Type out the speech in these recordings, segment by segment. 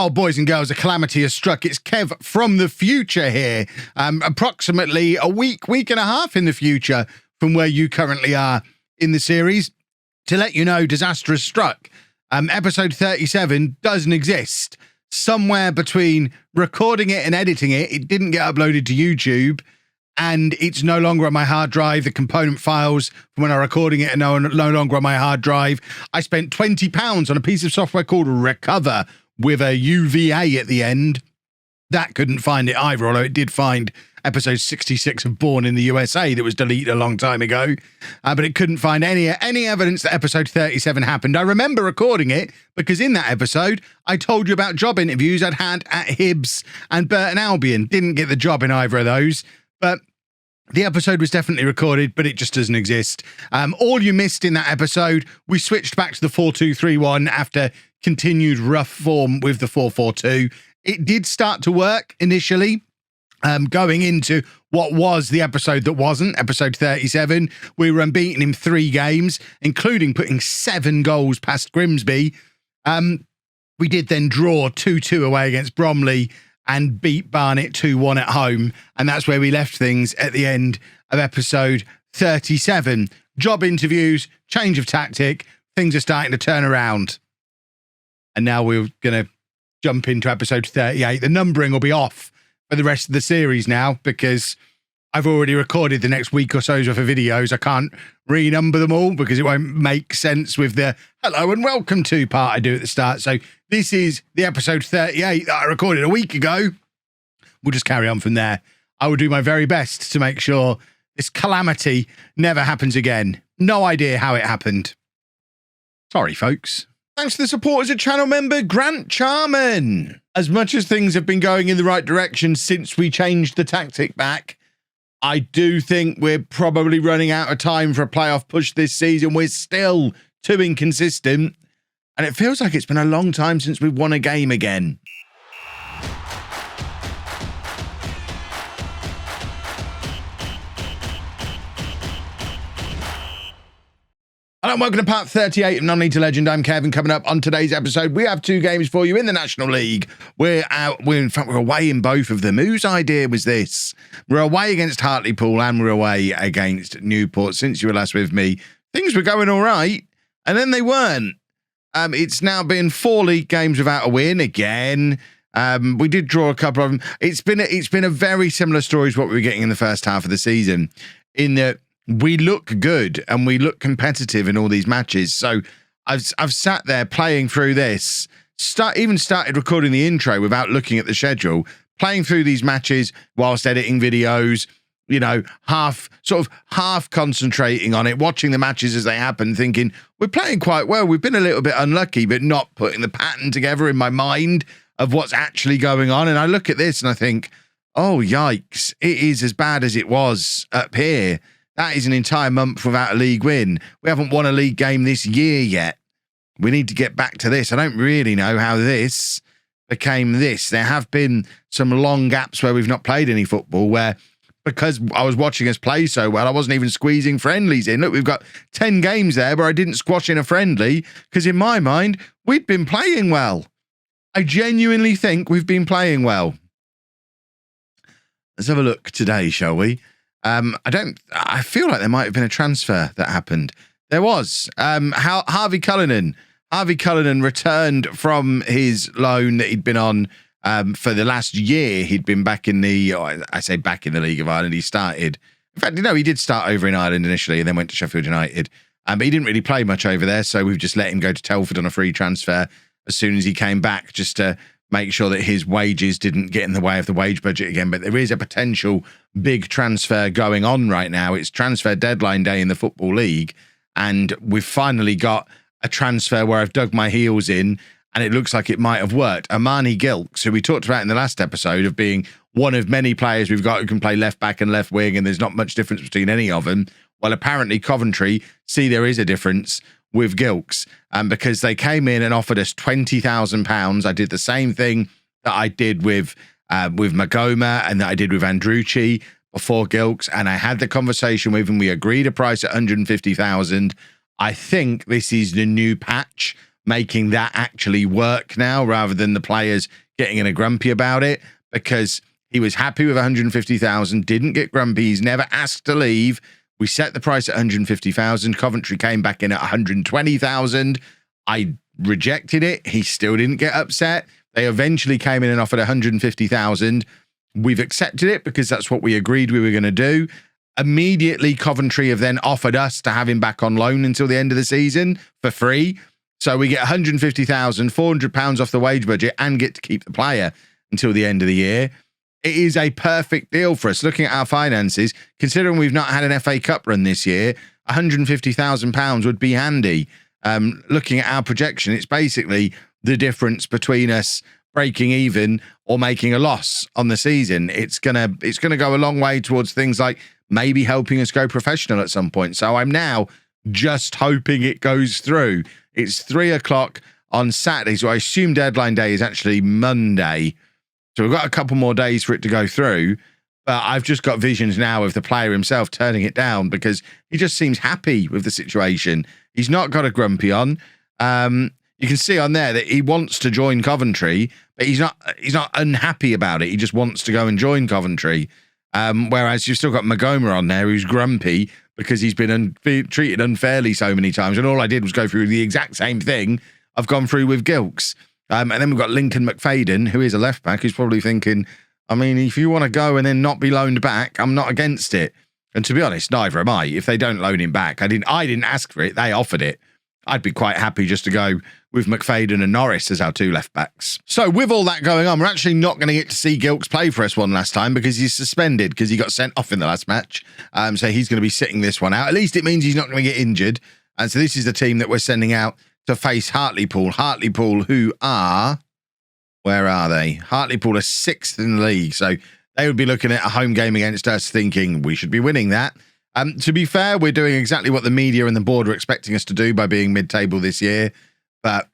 Oh, boys and girls, a calamity has struck. It's Kev from the future here, approximately a week and a half in the future from where you currently are in the series. To let you know, disaster has struck. Episode 37 doesn't exist. Somewhere between recording it and editing it, it didn't get uploaded to YouTube, and it's no longer on my hard drive. The component files from when I was recording it are no longer on my hard drive. I spent £20 on a piece of software called Recover with a UVA at the end. That couldn't find it either, although it did find episode 66 of Born in the USA that was deleted a long time ago. But it couldn't find any evidence that episode 37 happened. I remember recording it because in that episode, I told you about job interviews I'd had at Hibs and Burton Albion. Didn't get the job in either of those, but the episode was definitely recorded, but it just doesn't exist. All you missed in that episode, we switched back to the 4-2-3-1 after continued rough form with the 4-4-2. It did start to work initially, going into what was the episode that wasn't, episode 37. We were unbeaten in 3 games, including putting 7 goals past Grimsby. We did then draw 2-2 away against Bromley and beat Barnet 2-1 at home. And that's where we left things at the end of episode 37. Job interviews, change of tactic, things are starting to turn around. And now we're going to jump into episode 38. The numbering will be off for the rest of the series now because I've already recorded the next week or so's worth of videos. I can't renumber them all because it won't make sense with the hello and welcome to part I do at the start. So this is the episode 38 that I recorded a week ago. We'll just carry on from there. I will do my very best to make sure this calamity never happens again. No idea how it happened. Sorry, folks. Thanks to the support as a channel member, Grant Charman. As much as things have been going in the right direction since we changed the tactic back, I do think we're probably running out of time for a playoff push this season. We're still too inconsistent, and it feels like it's been a long time since we've won a game again. Hello and welcome to part 38 of Non-League to Legend. I'm Kevin. Coming up on today's episode, we have 2 games for you in the National League. We're away in both of them. Whose idea was this? We're away against Hartlepool and we're away against Newport. Since you were last with me, things were going all right, and then they weren't. It's now been 4 league games without a win again. We did draw a couple of them. It's been a very similar story to what we were getting in the first half of the season, in that we look good and we look competitive in all these matches. So I've sat there playing through this, even started recording the intro without looking at the schedule, playing through these matches whilst editing videos, you know, half concentrating on it, watching the matches as they happen, thinking we're playing quite well. We've been a little bit unlucky, but not putting the pattern together in my mind of what's actually going on. And I look at this and I think, oh, yikes, it is as bad as it was up here. That is an entire month without a league win. We haven't won a league game this year yet. We need to get back to this. I don't really know how this became this. There have been some long gaps where we've not played any football, where because I was watching us play so well, I wasn't even squeezing friendlies in. Look, we've got 10 games there where I didn't squash in a friendly because in my mind, we'd been playing well. I genuinely think we've been playing well. Let's have a look today, shall we? I feel like there might have been a transfer that happened. There was. Harvey Cullinan. Harvey Cullinan returned from his loan that he'd been on for the last year. He'd been back in the, I say back in the League of Ireland. He started, in fact, no, he did start over in Ireland initially and then went to Sheffield United. But he didn't really play much over there, so we've just let him go to Telford on a free transfer as soon as he came back, just to make sure that his wages didn't get in the way of the wage budget again. But there is a potential big transfer going on right now. It's transfer deadline day in the Football League, and we've finally got a transfer where I've dug my heels in, and it looks like it might have worked. Armani Gilks, who we talked about in the last episode of being one of many players we've got who can play left back and left wing, and there's not much difference between any of them. Well, apparently Coventry see there is a difference with Gilks, because they came in and offered us £20,000. I did the same thing that I did with Magoma and that I did with Andrucci before Gilks, and I had the conversation with him. We agreed a price at 150,000. I think this is the new patch making that actually work now rather than the players getting in a grumpy about it, because he was happy with 150,000, didn't get grumpy. He's never asked to leave. We set the price at 150,000. Coventry came back in at 120,000. I rejected it. He still didn't get upset. They eventually came in and offered 150,000. We've accepted it because that's what we agreed we were going to do. Immediately, Coventry have then offered us to have him back on loan until the end of the season for free. So we get 150,000, £400 off the wage budget, and get to keep the player until the end of the year. It is a perfect deal for us. Looking at our finances, considering we've not had an FA Cup run this year, £150,000 would be handy. Looking at our projection, it's basically the difference between us breaking even or making a loss on the season. It's gonna go a long way towards things like maybe helping us go professional at some point. So I'm now just hoping it goes through. It's 3:00 on Saturday, so I assume deadline day is actually Monday. So we've got a couple more days for it to go through. But I've just got visions now of the player himself turning it down because he just seems happy with the situation. He's not got a grumpy on. You can see on there that he wants to join Coventry, but he's not unhappy about it. He just wants to go and join Coventry. Whereas you've still got Magoma on there who's grumpy because he's been treated unfairly so many times. And all I did was go through the exact same thing I've gone through with Gilks. And then we've got Lincoln McFadden, who is a left back, who's probably thinking, I mean, if you want to go and then not be loaned back, I'm not against it. And to be honest, neither am I. If they don't loan him back, I didn't ask for it. They offered it. I'd be quite happy just to go with McFadden and Norris as our two left backs. So with all that going on, we're actually not going to get to see Gilks play for us one last time because he's suspended because he got sent off in the last match. So he's going to be sitting this one out. At least it means he's not going to get injured. And so this is the team that we're sending out to face Hartlepool. Hartlepool, who are... Where are they? Hartlepool are 6th in the league. So they would be looking at a home game against us thinking we should be winning that. To be fair, we're doing exactly what the media and the board are expecting us to do by being mid-table this year. But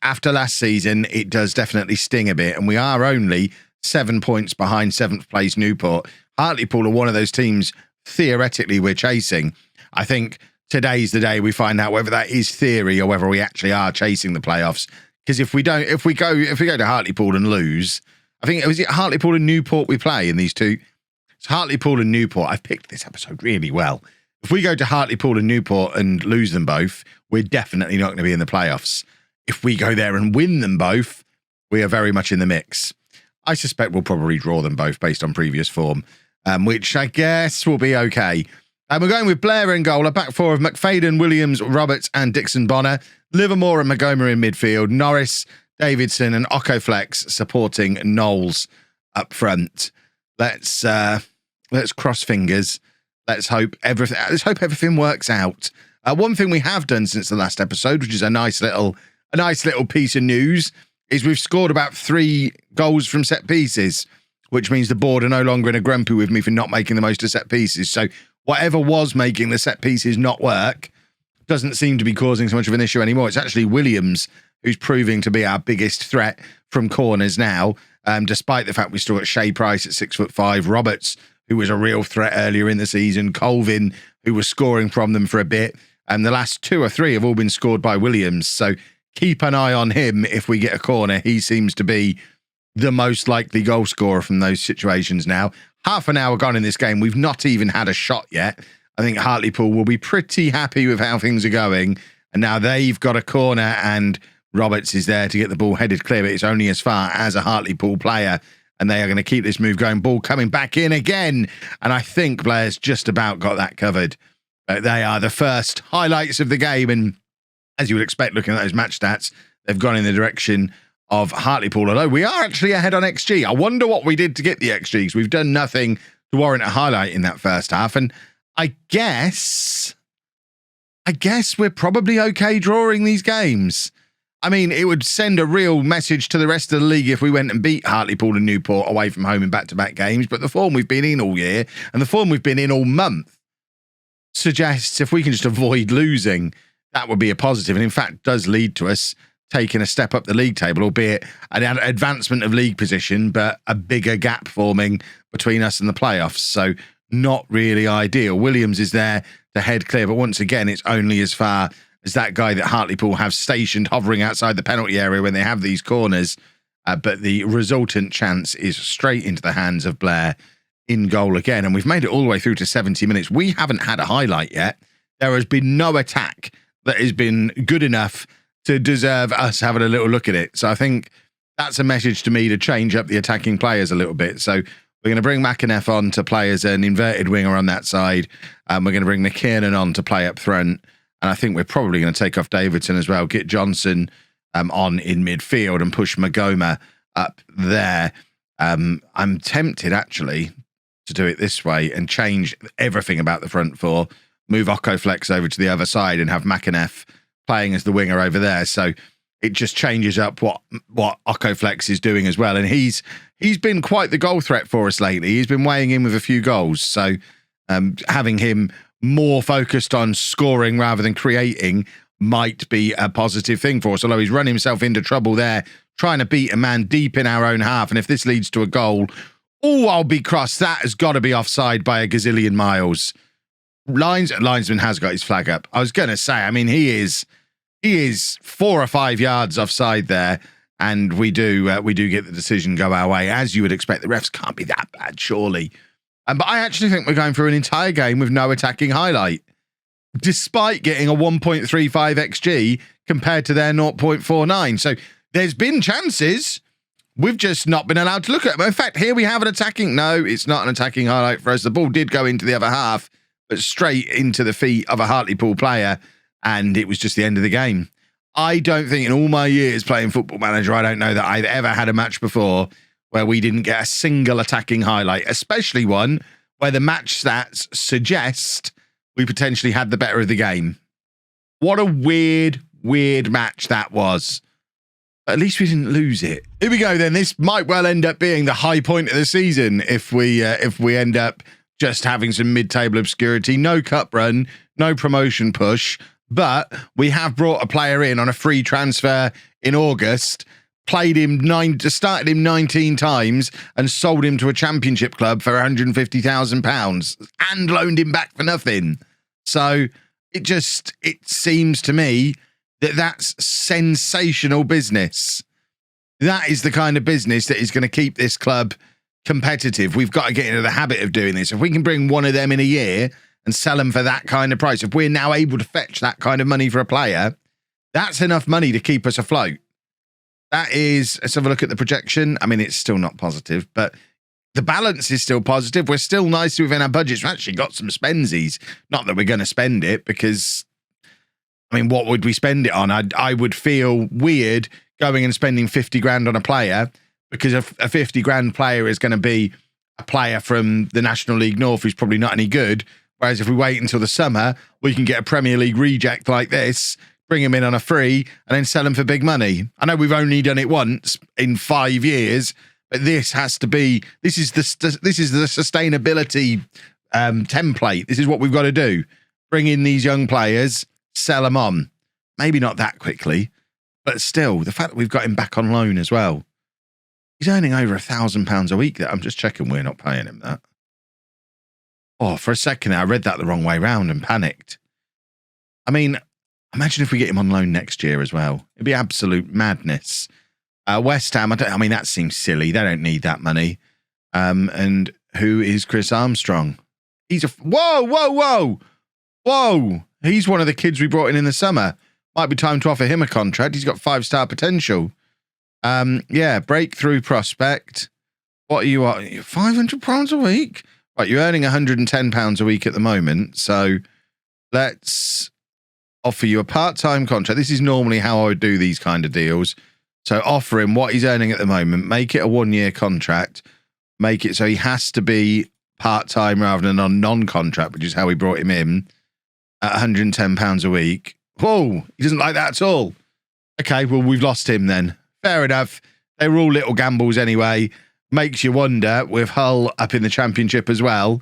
after last season, it does definitely sting a bit. And we are only 7 points behind 7th place Newport. Hartlepool are one of those teams, theoretically, we're chasing. I think today's the day we find out whether that is theory or whether we actually are chasing the playoffs. Because if we go to Hartlepool and lose, I think was it Hartlepool and Newport we play in these two. It's Hartlepool and Newport. I've picked this episode really well. If we go to Hartlepool and Newport and lose them both, we're definitely not going to be in the playoffs. If we go there and win them both, we are very much in the mix. I suspect we'll probably draw them both based on previous form, which I guess will be okay. We're going with Blair in goal, a back four of McFadden, Williams, Roberts and Dixon Bonner, Livermore and Magoma in midfield, Norris, Davidson and Okoflex supporting Knowles up front. Let's cross fingers. Let's hope everything works out. One thing we have done since the last episode, which is a nice little piece of news, is we've scored about 3 goals from set pieces, which means the board are no longer in a grumpy with me for not making the most of set pieces. So whatever was making the set pieces not work doesn't seem to be causing so much of an issue anymore. It's actually Williams who's proving to be our biggest threat from corners now, despite the fact we still got Shea Price at 6'5", Roberts, who was a real threat earlier in the season, Colvin, who was scoring from them for a bit, and the last 2 or 3 have all been scored by Williams. So keep an eye on him if we get a corner. He seems to be the most likely goal scorer from those situations now. Half an hour gone in this game. We've not even had a shot yet. I think Hartlepool will be pretty happy with how things are going. And now they've got a corner and Roberts is there to get the ball headed clear. But it's only as far as a Hartlepool player. And they are going to keep this move going. Ball coming back in again. And I think Blair's just about got that covered. They are the first highlights of the game. And as you would expect, looking at those match stats, they've gone in the direction of Hartlepool. Although we are actually ahead on XG. I wonder what we did to get the XG, because we've done nothing to warrant a highlight in that first half. And I guess we're probably okay drawing these games. I mean, it would send a real message to the rest of the league if we went and beat Hartlepool and Newport away from home in back-to-back games. But the form we've been in all year and the form we've been in all month suggests if we can just avoid losing, that would be a positive. And in fact, does lead to us taking a step up the league table, albeit an advancement of league position, but a bigger gap forming between us and the playoffs. So not really ideal. Williams is there to head clear, but once again, it's only as far as that guy that Hartlepool have stationed hovering outside the penalty area when they have these corners. But the resultant chance is straight into the hands of Blair in goal again. And we've made it all the way through to 70 minutes. We haven't had a highlight yet. There has been no attack that has been good enough to deserve us having a little look at it. So I think that's a message to me to change up the attacking players a little bit. So we're going to bring McAneff on to play as an inverted winger on that side. We're going to bring McKiernan on to play up front. And I think we're probably going to take off Davidson as well, get Johnson on in midfield and push Magoma up there. I'm tempted, actually, to do it this way and change everything about the front four, move Okoflex over to the other side and have McAneff playing as the winger over there. So it just changes up what Okoflex is doing as well. And he's been quite the goal threat for us lately. He's been weighing in with a few goals. So having him more focused on scoring rather than creating might be a positive thing for us, although he's run himself into trouble there, trying to beat a man deep in our own half. And if this leads to a goal, I'll be cross. That has got to be offside by a gazillion miles. Linesman has got his flag up. I was going to say, I mean, he is 4 or 5 yards offside there, and we do get the decision go our way, as you would expect. The refs can't be that bad, surely. But I actually think we're going through an entire game with no attacking highlight, despite getting a 1.35 XG compared to their 0.49. So there's been chances. We've just not been allowed to look at them. In fact, here we have an attacking. No, it's not an attacking highlight for us. The ball did go into the other half, but straight into the feet of a Hartlepool player, and it was just the end of the game. I don't think in all my years playing Football Manager, I don't know that I've ever had a match before where we didn't get a single attacking highlight, especially one where the match stats suggest we potentially had the better of the game. What a weird match that was. But at least we didn't lose it. Here we go then. This might well end up being the high point of the season if we end up just having some mid-table obscurity. No cup run, no promotion push, but we have brought a player in on a free transfer in August, started him 19 times and sold him to a championship club for £150,000 and loaned him back for nothing. So it seems to me that that's sensational business. That is the kind of business that is going to keep this club competitive. We've got to get into the habit of doing this. If we can bring one of them in a year and sell them for that kind of price, if we're now able to fetch that kind of money for a player, that's enough money to keep us afloat. That is, let's have a look at the projection. I mean, it's still not positive, but the balance is still positive. We're still nicely within our budgets. We've actually got some spensies. Not that we're going to spend it because, I mean, what would we spend it on? I would feel weird going and spending 50 grand on a player because a 50 grand player is going to be a player from the National League North who's probably not any good. Whereas if we wait until the summer, we can get a Premier League reject like this, bring him in on a free, and then sell him for big money. I know we've only done it once in 5 years, but this has to be. This is the sustainability template. This is what we've got to do: bring in these young players, sell them on. Maybe not that quickly, but still, the fact that we've got him back on loan as well. He's earning over £1,000 a week. That I'm just checking we're not paying him that. Oh, for a second there, I read that the wrong way round and panicked. I mean, imagine if we get him on loan next year as well. It'd be absolute madness. West Ham, I mean, that seems silly. They don't need that money. And who is Chris Armstrong? He's whoa. He's one of the kids we brought in the summer. Might be time to offer him a contract. He's got 5-star potential. Yeah, breakthrough prospect. What are you at? £500 a week? Right, you're earning £110 a week at the moment. So let's offer you a part-time contract. This is normally how I would do these kind of deals. So offer him what he's earning at the moment, make it a 1-year contract, make it so he has to be part-time rather than on non-contract, which is how we brought him in, at £110 a week. Whoa, he doesn't like that at all. Okay, well, we've lost him then. Fair enough. They were all little gambles anyway. Makes you wonder, with Hull up in the Championship as well,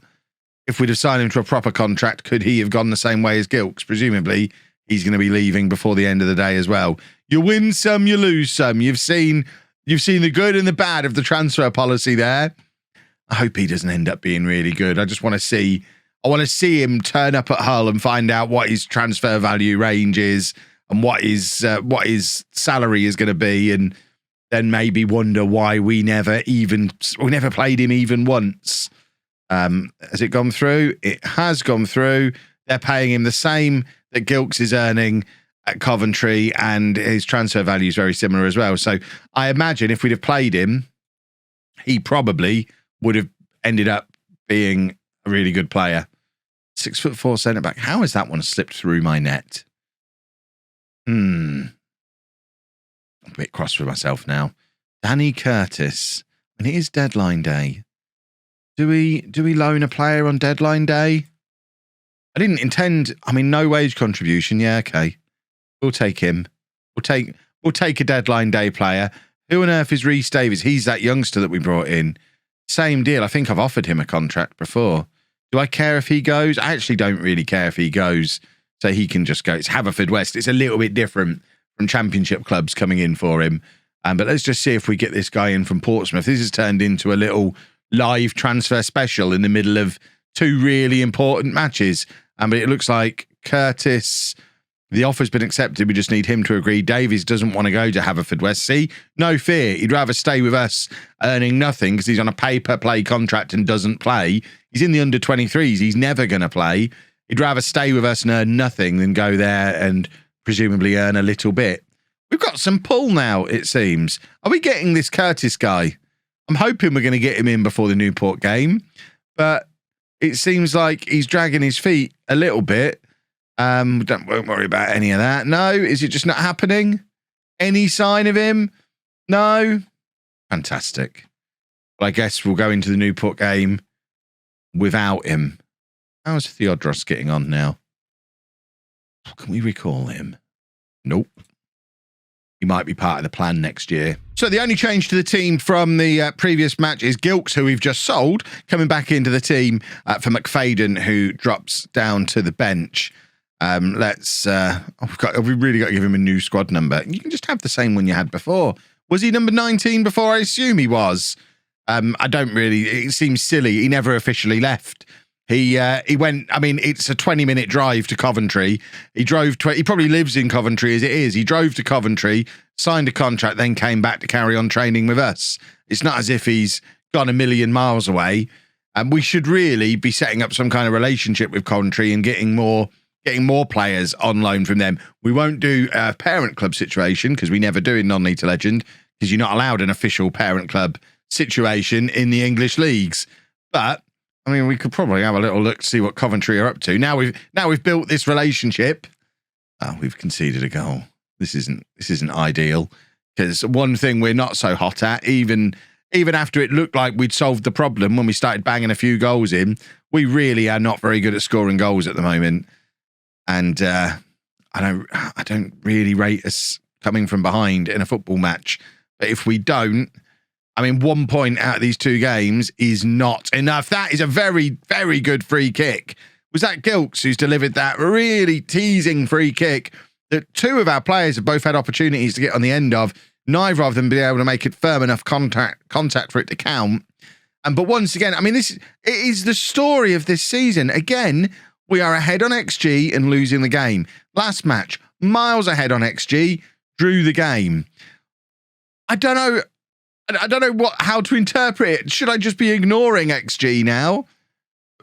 if we'd have signed him to a proper contract, could he have gone the same way as Gilks? Presumably, he's going to be leaving before the end of the day as well. You win some, you lose some. You've seen the good and the bad of the transfer policy there. I hope he doesn't end up being really good. I just want to see I want to see him turn up at Hull and find out what his transfer value range is and what his salary is going to be, and then maybe wonder why we never played him even once. Has it gone through? It has gone through. They're paying him the same that Gilks is earning at Coventry, and his transfer value is very similar as well. So I imagine if we'd have played him, he probably would have ended up being a really good player. 6'4" centre back. How has that one slipped through my net? I'm a bit cross with myself now. Danny Curtis. And it is deadline day. Do we loan a player on deadline day? I didn't intend. I mean, no wage contribution. Yeah, okay. We'll take him. We'll take a deadline day player. Who on earth is Rhys Davies? He's that youngster that we brought in. Same deal. I think I've offered him a contract before. Do I care if he goes? I actually don't really care if he goes. So he can just go. It's Haverfordwest. It's a little bit different from Championship clubs coming in for him. But let's just see if we get this guy in from Portsmouth. This has turned into a little live transfer special in the middle of two really important matches. But it looks like Curtis, the offer's been accepted. We just need him to agree. Davies doesn't want to go to Haverfordwest. See, no fear. He'd rather stay with us earning nothing because he's on a pay-per-play contract and doesn't play. He's in the under-23s. He's never going to play. He'd rather stay with us and earn nothing than go there and presumably earn a little bit. We've got some pull now, it seems. Are we getting this Curtis guy? I'm hoping we're going to get him in before the Newport game, but it seems like he's dragging his feet a little bit. Won't worry about any of that. No, is it just not happening? Any sign of him? No. Fantastic. Well, I guess we'll go into the Newport game without him. How's Theodros getting on now? Can we recall him? Nope. He might be part of the plan next year. So the only change to the team from the previous match is Gilks, who we've just sold, coming back into the team for McFadden, who drops down to the bench. We've really got to give him a new squad number. You can just have the same one you had before. Was he number 19 before? I assume he was. It seems silly. He never officially left. He went, I mean, it's a 20-minute drive to Coventry. He probably lives in Coventry as it is. He drove to Coventry, signed a contract, then came back to carry on training with us. It's not as if he's gone a million miles away. And we should really be setting up some kind of relationship with Coventry and getting more players on loan from them. We won't do a parent club situation because we never do in Non-League to Legend because you're not allowed an official parent club situation in the English leagues. But I mean, we could probably have a little look to see what Coventry are up to. Now we've built this relationship. Oh, we've conceded a goal. This isn't ideal because one thing we're not so hot at, even after it looked like we'd solved the problem when we started banging a few goals in, we really are not very good at scoring goals at the moment. And I don't really rate us coming from behind in a football match. But if we don't, I mean, 1 point out of these two games is not enough. That is a very, very good free kick. Was that Gilks who's delivered that really teasing free kick that two of our players have both had opportunities to get on the end of, neither of them being able to make it firm enough contact for it to count. But once again, I mean, it is the story of this season. Again, we are ahead on XG and losing the game. Last match, miles ahead on XG, drew the game. I don't know how to interpret it. Should I just be ignoring XG now?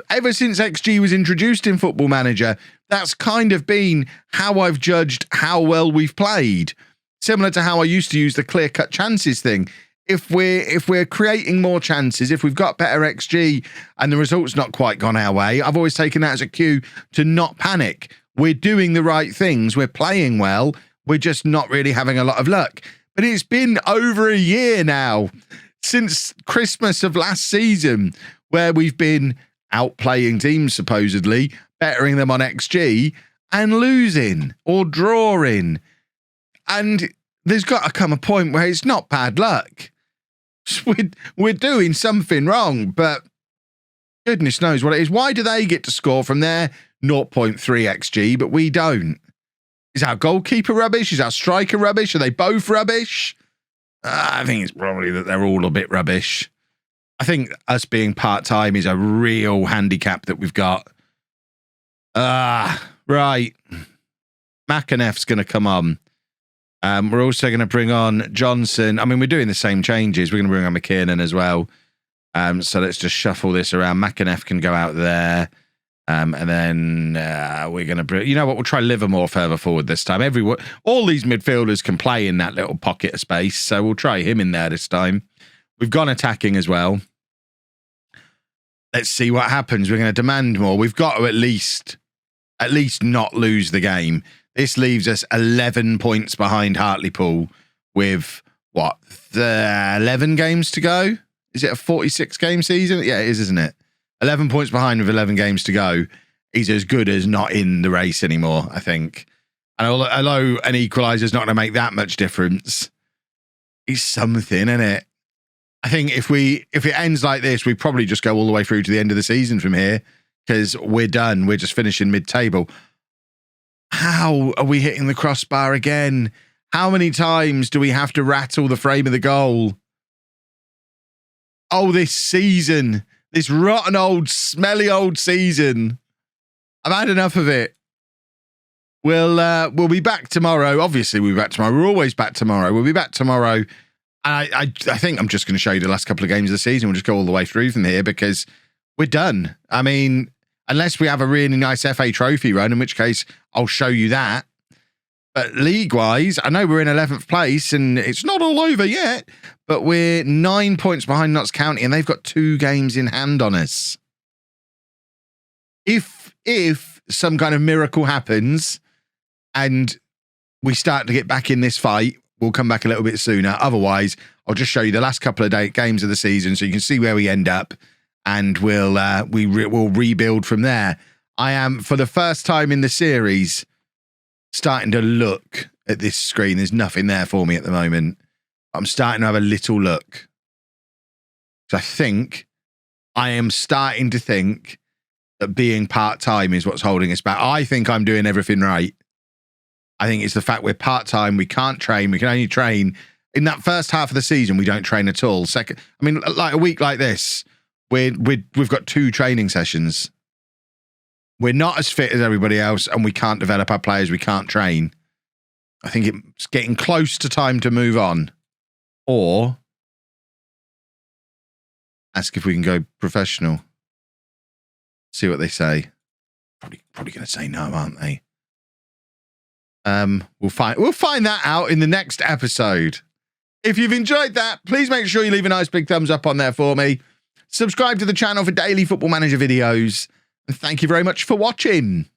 Ever since XG was introduced in Football Manager, that's kind of been how I've judged how well we've played. Similar to how I used to use the clear-cut chances thing. If we're creating more chances, if we've got better XG and the result's not quite gone our way, I've always taken that as a cue to not panic. We're doing the right things. We're playing well. We're just not really having a lot of luck. But it's been over a year now since Christmas of last season where we've been outplaying teams, supposedly, bettering them on XG and losing or drawing. And there's got to come a point where it's not bad luck. We're doing something wrong, but goodness knows what it is. Why do they get to score from their 0.3 XG, but we don't? Is our goalkeeper rubbish? Is our striker rubbish? Are they both rubbish? I think it's probably that they're all a bit rubbish. I think us being part-time is a real handicap that we've got. Right. McAneff's going to come on. We're also going to bring on Johnson. I mean, we're doing the same changes. We're going to bring on McKinnon as well. So let's just shuffle this around. McAneff can go out there. And then we're going to bring... You know what? We'll try Livermore further forward this time. All these midfielders can play in that little pocket of space. So we'll try him in there this time. We've gone attacking as well. Let's see what happens. We're going to demand more. We've got to at least not lose the game. This leaves us 11 points behind Hartlepool with, 11 games to go? Is it a 46-game season? Yeah, it is, isn't it? 11 points behind with 11 games to go. He's as good as not in the race anymore, I think. And although an equaliser is not going to make that much difference, he's something, isn't it? I think if it ends like this, we probably just go all the way through to the end of the season from here because we're done. We're just finishing mid-table. How are we hitting the crossbar again? How many times do we have to rattle the frame of the goal? Oh, this season. This rotten old, smelly old season. I've had enough of it. We'll be back tomorrow. Obviously, we'll be back tomorrow. We're always back tomorrow. We'll be back tomorrow. I think I'm just going to show you the last couple of games of the season. We'll just go all the way through from here because we're done. I mean, unless we have a really nice FA trophy run, in which case I'll show you that. But league-wise, I know we're in 11th place and it's not all over yet, but we're 9 points behind Notts County and they've got 2 games in hand on us. If some kind of miracle happens and we start to get back in this fight, we'll come back a little bit sooner. Otherwise, I'll just show you the last couple of games of the season so you can see where we end up. And we'll rebuild from there. I am, for the first time in the series, starting to look at this screen. There's nothing there for me at the moment. I'm starting to have a little look. So I am starting to think that being part-time is what's holding us back. I think I'm doing everything right. I think it's the fact we're part-time. We can't train. We can only train. In that first half of the season, we don't train at all. Like a week like this, we've got 2 training sessions. We're not as fit as everybody else and we can't develop our players. We can't train. I think it's getting close to time to move on or ask if we can go professional. See what they say. Probably going to say no, aren't they? We'll find that out in the next episode. If you've enjoyed that, please make sure you leave a nice big thumbs up on there for me. Subscribe to the channel for daily Football Manager videos. And thank you very much for watching.